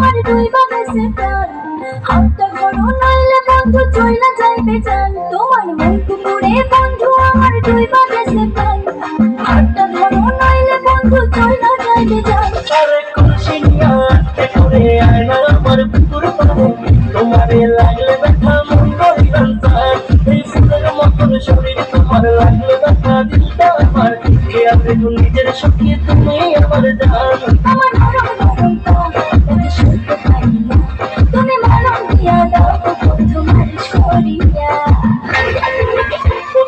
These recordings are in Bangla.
আমার দুই বাতাসে প্রাণ হাতটা ধরো নইলে বন্ধু চইলা যাইবে জান তোমার মন পুকুরে বন্ধু আমার দুই বাতাসে প্রাণ হাতটা ধরো নইলে বন্ধু চইলা যাইবে জান আরে খুশি নিয়া করে আয়না আমার পুকুর পারে তোমারে লাগলে ব্যথা মন করিলাম তার এই ফুলের মতন শরীর তোমার লাগলে ব্যথা দিলটা আমার কে আছে নিজের সখী তুমি আমার জান আমার নরম নরম প্রাণ তোকে শুনতে পাই না তুমি মরম দিয়া দাও বন্ধু মালিশ করিয়া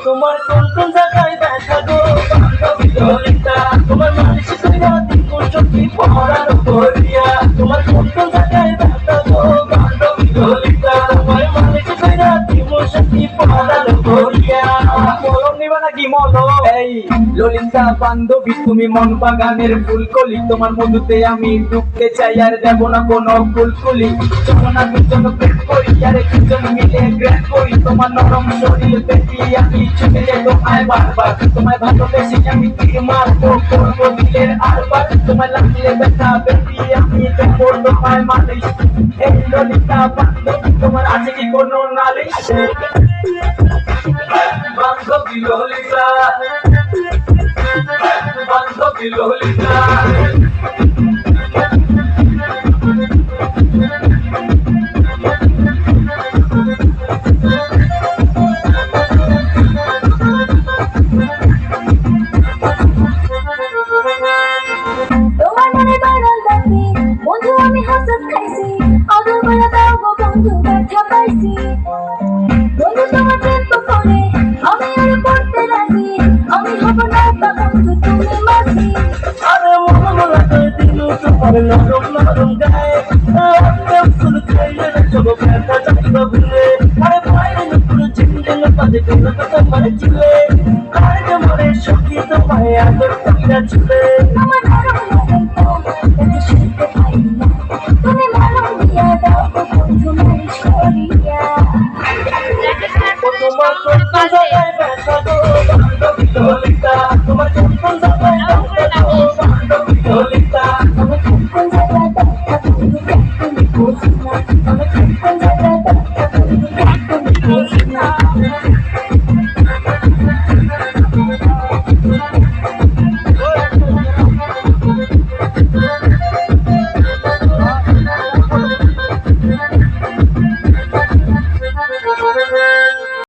তোমার কোন কোন জায়গায় ব্যথা গো বান্ধবী ললিতা তোমার মালিশ কইরা দিব সখী পরার করিয়া তোমার কোন কোন জায়গায় ব্যথা গো বান্ধবী ললিতা তোমার মালিশ কইরা দিব সখী পরার করিয়া মলম নিবা নাকি মলম এই ললিতা বান্ধবী তুমি মন বাগানের ফুলকলি তোমার মধুতে আমি ডুবতে চাই আর দেব না কোনো ফুলকলি যখন আমি দুজন প্রেম করি আর দুজন মিলে গ্রেট করি তোমার নরম শরীর পেটি আমি ছুটে যাই তোমায় বারবার তোমায় ভালোবেসে আমি তীর মারবো করবো দিলের আরবার তোমায় লাগলে ব্যথা পেটি আমি দেবো তোমায় মালিশ এই ললিতা বান্ধবী তোমার আছে কি কোনো নালিশ বান্ধবী ললিতা বান্ধবী ললিতা তোমার মনে বাড়াল রাতে বন্ধু আমি হাসত খাইছি আদর বেলা দাও গো বন্ধু ব্যথা পাইছি বন্ধু তোমার প্রেম তো করে আমি আর করতে রাজি আমি হব না তা বন্ধু তুমি মাঝি আরে মন লাগে দিল তোমার নরম নরম গায়ে আরে ফুল খাইলে সব ব্যথা যাইবা ভুলে আরে বাইরে নুপুর ঝিঞ্জিন বাজে কোন তোমার চিলে আরে মরে সখী তোমায় আদর কইরা চলে আমার নরম নরম প্রাণ তোকে শুনতে পাই না তুমি মরম দিয়া দাও গো বন্ধু মালিশ করিয়া তোমার কোন কোন জায়গায় ব্যথা গো বান্ধবী ললিতা তোমার কোন কোন জায়গায় ব্যথা গো বান্ধবী ললিতা আমি কোন জায়গায় ব্যথা বন্ধু তুমি বুঝি না আমি কোন জায়গায় ব্যথা বন্ধু তুমি বুঝি না Thank you.